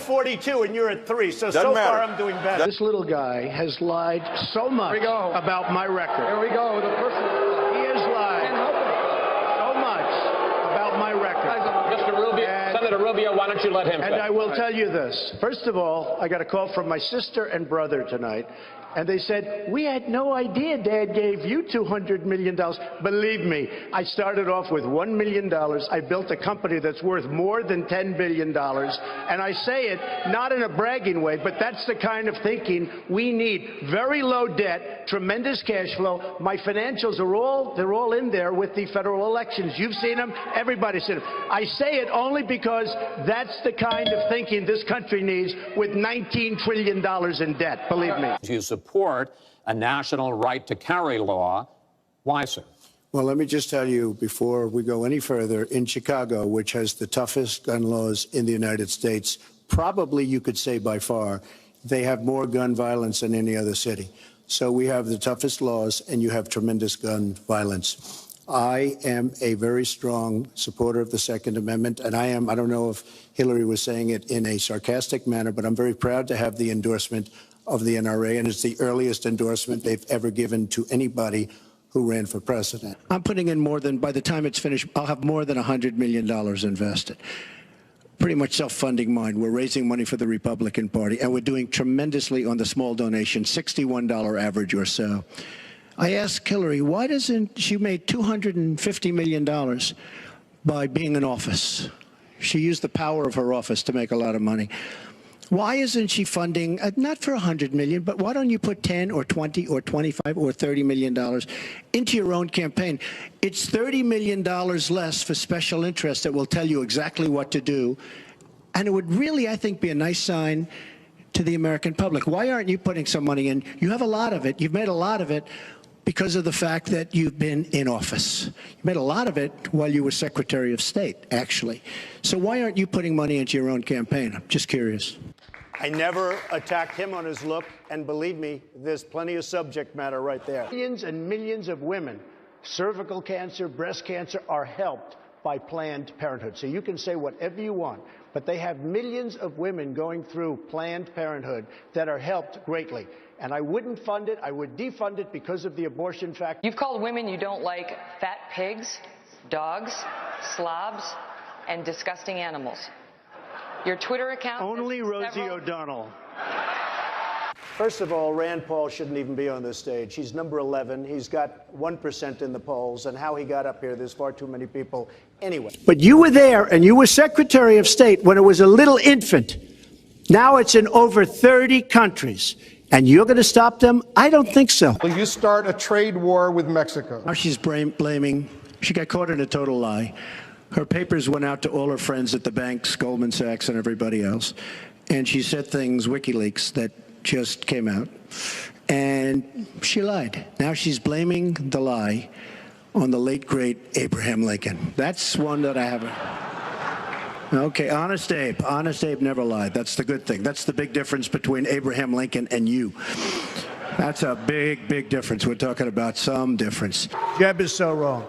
42 and you're at 3, so far I'm doing better. This little guy has lied so much about my record. Here we go. The person. He has lied so much about my record. Mr. Rubio, Senator Rubio, why don't you let him? And I will tell you this. First of all, I got a call from my sister and brother tonight. And they said, we had no idea Dad gave you $200 million. Believe me, I started off with $1 million. I built a company that's worth more than $10 billion. And I say it not in a bragging way, but that's the kind of thinking we need. Very low debt, tremendous cash flow. My financials are they're all in there with the federal elections. You've seen them. Everybody's seen them. I say it only because that's the kind of thinking this country needs with $19 trillion in debt. Believe me. You support a national right to carry law. Why, sir? Well, let me just tell you before we go any further, in Chicago, which has the toughest gun laws in the United States, probably you could say by far, they have more gun violence than any other city. So we have the toughest laws and you have tremendous gun violence. I am a very strong supporter of the Second Amendment, and I don't know if Hillary was saying it in a sarcastic manner, but I'm very proud to have the endorsement of the NRA, and it's the earliest endorsement they've ever given to anybody who ran for president. I'm putting in more than, by the time it's finished, I'll have more than $100 million invested. Pretty much self-funding mine. We're raising money for the Republican Party, and we're doing tremendously on the small donation, $61 average or so. I asked Hillary, why doesn't she make $250 million by being in office? She used the power of her office to make a lot of money. Why isn't she funding, not for $100 million, but why don't you put 10 or 20 or 25 or $30 million into your own campaign? It's $30 million less for special interests that will tell you exactly what to do. And it would really, I think, be a nice sign to the American public. Why aren't you putting some money in? You have a lot of it. You've made a lot of it because of the fact that you've been in office. You made a lot of it while you were Secretary of State, actually. So why aren't you putting money into your own campaign? I'm just curious. I never attacked him on his look, and believe me, there's plenty of subject matter right there. Millions and millions of women, cervical cancer, breast cancer, are helped by Planned Parenthood. So you can say whatever you want, but they have millions of women going through Planned Parenthood that are helped greatly. And I wouldn't fund it. I would defund it because of the abortion fact. You've called women you don't like fat pigs, dogs, slobs, and disgusting animals. Your Twitter account... Only Rosie O'Donnell. First of all, Rand Paul shouldn't even be on this stage. He's number 11. He's got 1% in the polls. And how he got up here, there's far too many people. Anyway. But you were there, and you were Secretary of State when it was a little infant. Now it's in over 30 countries. And you're going to stop them? I don't think so. Will you start a trade war with Mexico? Now she's blaming. She got caught in a total lie. Her papers went out to all her friends at the banks, Goldman Sachs and everybody else. And she said things, WikiLeaks, that just came out. And she lied. Now she's blaming the lie on the late, great Abraham Lincoln. That's one that I haven't. Okay, Honest Abe. Honest Abe never lied. That's the good thing. That's the big difference between Abraham Lincoln and you. That's a big, big difference. We're talking about some difference. Jeb is so wrong.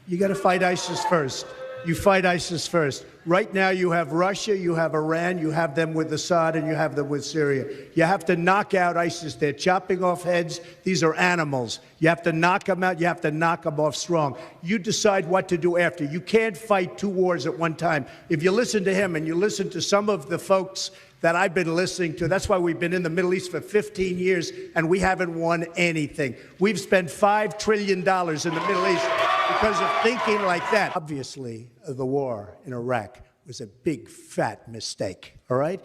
You got to fight ISIS first. You fight ISIS first. Right now you have Russia, you have Iran, you have them with Assad, and you have them with Syria. You have to knock out ISIS. They're chopping off heads. These are animals. You have to knock them out. You have to knock them off strong. You decide what to do after. You can't fight two wars at one time. If you listen to him and you listen to some of the folks that I've been listening to, that's why we've been in the Middle East for 15 years and we haven't won anything. We've spent $5 trillion in the Middle East because of thinking like that. Obviously, the war in Iraq was a big, fat mistake, all right?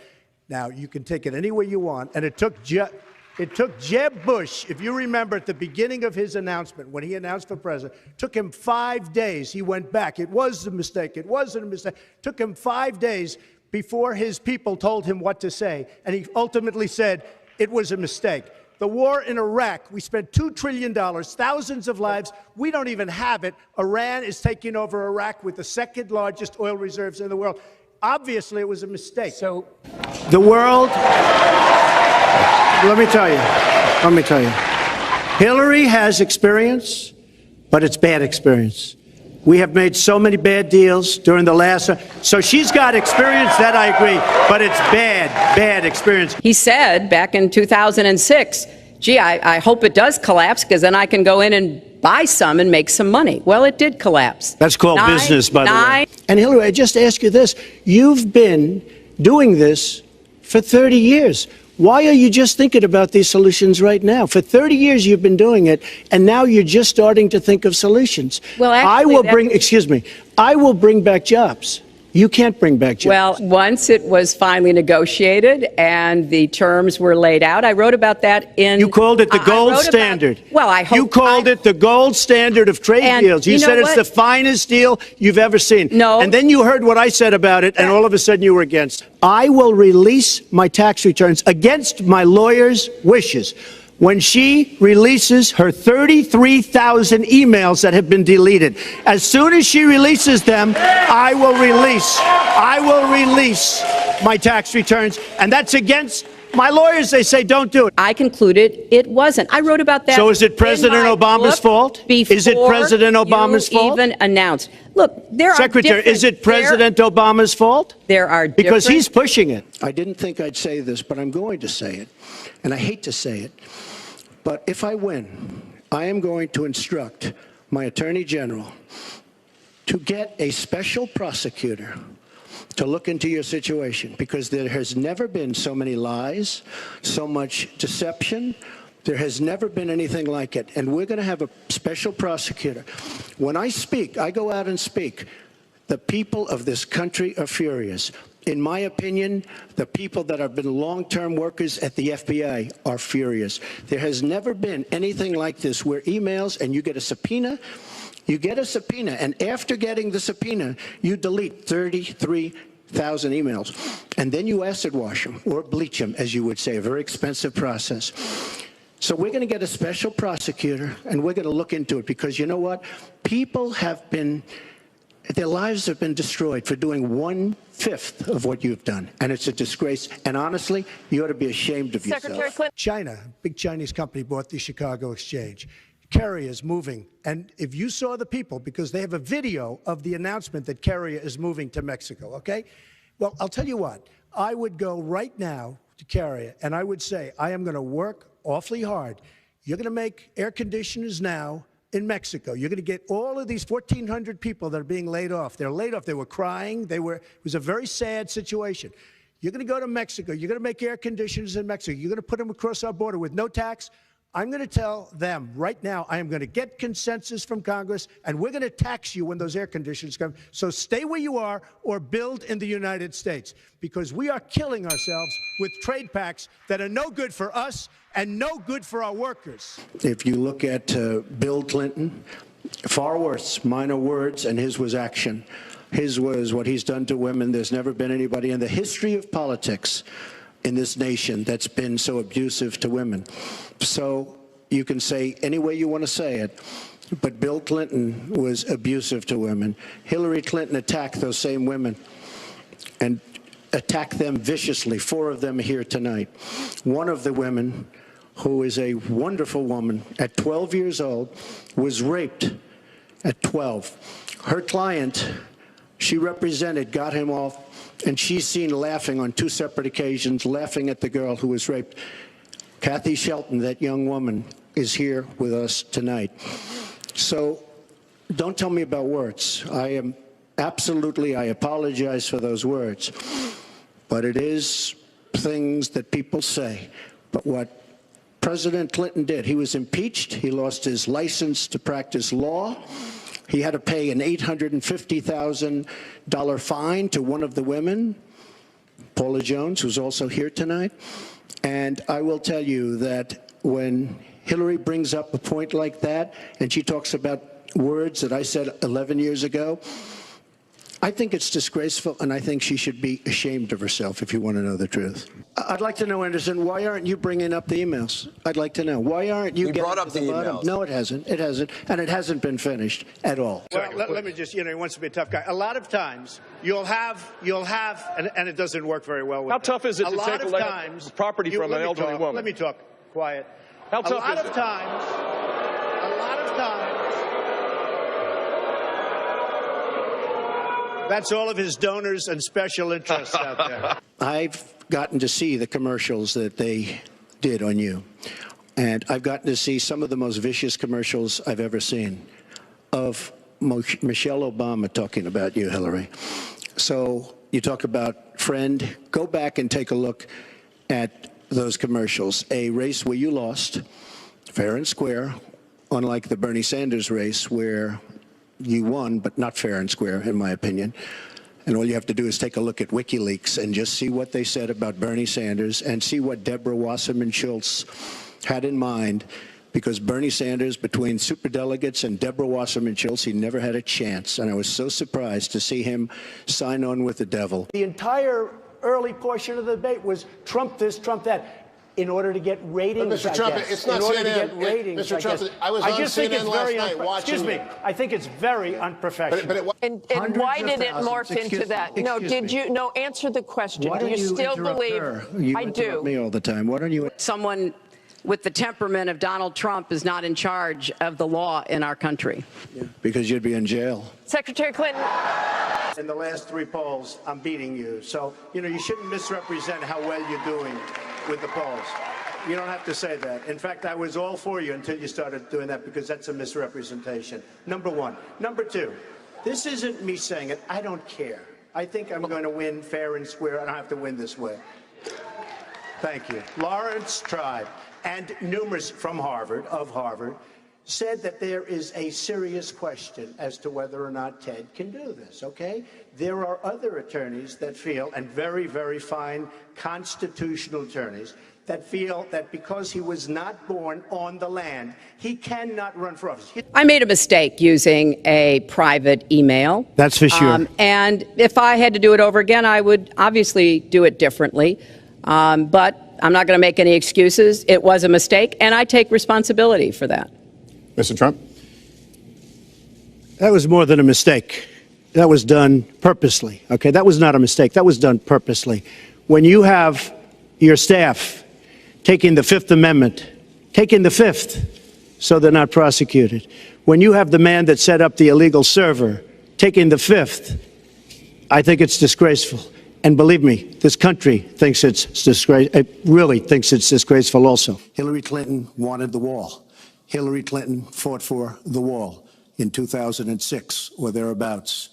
Now, you can take it any way you want, and it took Jeb Bush, if you remember at the beginning of his announcement, when he announced for president, took him 5 days. He went back. It was a mistake. It wasn't a mistake. Took him 5 days before his people told him what to say, and he ultimately said it was a mistake. The war in Iraq, we spent $2 trillion, thousands of lives. We don't even have it. Iran is taking over Iraq with the second largest oil reserves in the world. Obviously, it was a mistake. So the world, let me tell you, Hillary has experience, but it's bad experience. We have made so many bad deals during the last. So she's got experience, that I agree, but it's bad experience. He said back in 2006, gee, I hope it does collapse because then I can go in and buy some and make some money. Well, it did collapse. That's called business, by the way. And Hillary, I just ask you this. You've been doing this for 30 years. Why are you just thinking about these solutions right now? For 30 years you've been doing it, and now you're just starting to think of solutions. Well, actually, I will bring back jobs. You can't bring back jobs. Well, once it was finally negotiated and the terms were laid out, I wrote about that in... You called it the gold standard. Well, I hope... You called it the gold standard of trade deals. You said it's the finest deal you've ever seen. No. And then you heard what I said about it, and all of a sudden you were against. I will release my tax returns against my lawyer's wishes when she releases her 33,000 emails that have been deleted. As soon as she releases them, I will release my tax returns, and that's against my lawyers. They say don't do it. I concluded it wasn't. I wrote about that. So is it President Obama's fault? Is it President Obama's fault? Even announced. Look, there Secretary, is it President Obama's fault? There are because he's pushing it. I didn't think I'd say this, but I'm going to say it, and I hate to say it. But if I win, I am going to instruct my Attorney General to get a special prosecutor to look into your situation, because there has never been so many lies, so much deception. There has never been anything like it. And we're going to have a special prosecutor. When I speak, I go out and speak. The people of this country are furious. In my opinion, the people that have been long-term workers at the FBI are furious. There has never been anything like this where emails and you get a subpoena, and after getting the subpoena, you delete 33,000 emails. And then you acid wash them or bleach them, as you would say, a very expensive process. So we're going to get a special prosecutor, and we're going to look into it, because you know what? People have been... Their lives have been destroyed for doing 1/5 of what you've done. And it's a disgrace. And honestly, you ought to be ashamed of yourself. China, big Chinese company, bought the Chicago Exchange. Carrier is moving. And if you saw the people, because they have a video of the announcement that Carrier is moving to Mexico, okay? Well, I'll tell you what. I would go right now to Carrier, and I would say, I am going to work awfully hard. You're going to make air conditioners now in Mexico. You're going to get all of these 1,400 people that are being laid off. They're laid off. They were crying. It was a very sad situation. You're going to go to Mexico. You're going to make air conditioners in Mexico. You're going to put them across our border with no tax. I'm going to tell them right now, I am going to get consensus from Congress, and we're going to tax you when those air conditioners come. So stay where you are or build in the United States, because we are killing ourselves with trade pacts that are no good for us and no good for our workers. If you look at Bill Clinton, far worse, minor words, and his was action. His was what he's done to women. There's never been anybody in the history of politics in this nation that's been so abusive to women. So you can say any way you want to say it, but Bill Clinton was abusive to women. Hillary Clinton attacked those same women and attacked them viciously. 4 of them are here tonight. One of the women, who is a wonderful woman, at 12 years old, was raped at 12. Her client, she represented, got him off, and she's seen laughing on 2 separate occasions, laughing at the girl who was raped. Kathy Shelton, that young woman, is here with us tonight. So don't tell me about words. I apologize for those words. But it is things that people say. But what President Clinton did, he was impeached. He lost his license to practice law. He had to pay an $850,000 fine to one of the women, Paula Jones, who's also here tonight. And I will tell you that when Hillary brings up a point like that, and she talks about words that I said 11 years ago, I think it's disgraceful, and I think she should be ashamed of herself, if you want to know the truth. I'd like to know, Anderson, why aren't you bringing up the emails? I'd like to know. Why aren't you getting brought up to the bottom? emails. No, it hasn't. It hasn't. And it hasn't been finished at all. Well, let me just, he wants to be a tough guy. A lot of times, you'll have, and it doesn't work very well with How tough is it to take property from an elderly woman? Let me talk. Quiet. How tough is it? A lot of times, That's all of his donors and special interests out there. I've gotten to see the commercials that they did on you. And I've gotten to see some of the most vicious commercials I've ever seen of Michelle Obama talking about you, Hillary. So you talk about friend. Go back and take a look at those commercials. A race where you lost, fair and square, unlike the Bernie Sanders race where you won, but not fair and square, in my opinion. And all you have to do is take a look at WikiLeaks and just see what they said about Bernie Sanders and see what Deborah Wasserman Schultz had in mind, because Bernie Sanders, between superdelegates and Deborah Wasserman Schultz, he never had a chance. And I was so surprised to see him sign on with the devil. The entire early portion of the debate was Trump this, Trump that. In order to get ratings, Mr. Trump, it's not in order CNN. to get ratings, Mr. Trump, I was on CNN last night watching. Excuse me. I think it's very unprofessional. And why did it morph into that? No, did you? No, answer the question. Do you still believe? You I do. interrupt me all the time. Why don't you? Someone with the temperament of Donald Trump is not in charge of the law in our country. Because you'd be in jail. Secretary Clinton. In the last 3 polls, I'm beating you. So, you shouldn't misrepresent how well you're doing with the polls. You don't have to say that. In fact, I was all for you until you started doing that, because that's a misrepresentation. Number one. Number two, this isn't me saying it. I don't care. I think I'm going to win fair and square. I don't have to win this way. Thank you. Lawrence Tribe and numerous from Harvard, said that there is a serious question as to whether or not Ted can do this, okay? There are other attorneys that feel, and very, very fine constitutional attorneys, that feel that because he was not born on the land, he cannot run for office. I made a mistake using a private email. That's for sure. And if I had to do it over again, I would obviously do it differently. But I'm not going to make any excuses. It was a mistake, and I take responsibility for that. Mr. Trump? That was more than a mistake. That was done purposely, okay? That was not a mistake. That was done purposely. When you have your staff taking the Fifth Amendment, taking the Fifth, so they're not prosecuted. When you have the man that set up the illegal server taking the Fifth, I think it's disgraceful. And believe me, this country thinks it's disgraceful. It really thinks it's disgraceful also. Hillary Clinton wanted the wall. Hillary Clinton fought for the wall in 2006 or thereabouts.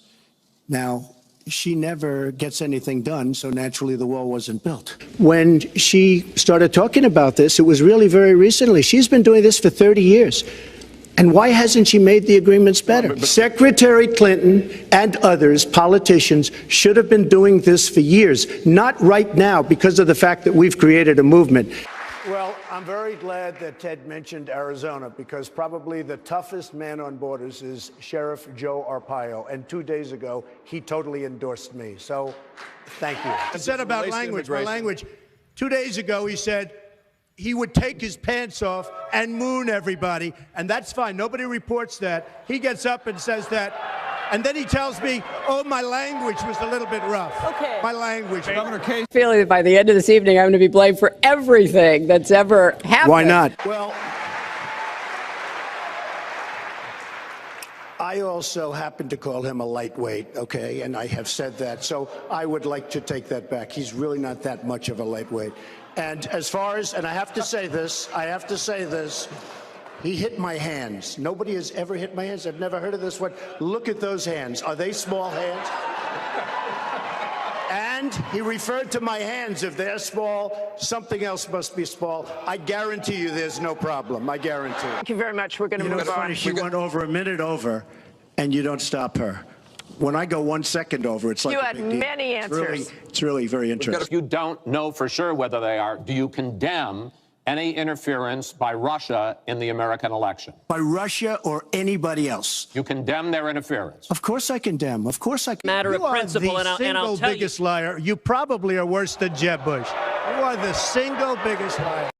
Now, she never gets anything done, so naturally the wall wasn't built. When she started talking about this, it was really very recently. She's been doing this for 30 years. And why hasn't she made the agreements better? Secretary Clinton and others, politicians, should have been doing this for years, not right now because of the fact that we've created a movement. Well, I'm very glad that Ted mentioned Arizona, because probably the toughest man on borders is Sheriff Joe Arpaio. And 2 days ago, he totally endorsed me. So thank you. I said about language, my language. 2 days ago, he said he would take his pants off and moon everybody. And that's fine. Nobody reports that. He gets up and says that. And then he tells me, oh, my language was a little bit rough. Okay. My language. I feel that by the end of this evening, I'm going to be blamed for everything that's ever happened. Why not? Well, I also happen to call him a lightweight, okay? And I have said that. So I would like to take that back. He's really not that much of a lightweight. And as far as, and I have to say this, he hit my hands. Nobody has ever hit my hands. I've never heard of this one. Look at those hands. Are they small hands? And he referred to my hands. If they're small, something else must be small. I guarantee you there's no problem. I guarantee. Thank you very much. We're going to move It's on. funny, she went over a minute over, and you don't stop her. When I go 1 second over, it's like You a had big deal. many answers. It's really very interesting. If you don't know for sure whether they are, do you condemn any interference by Russia in the American election? By Russia or anybody else? You condemn their interference? Of course I condemn. Of course I condemn. Matter of principle, and I'll tell you. You are the single biggest liar. You probably are worse than Jeb Bush. You are the single biggest liar.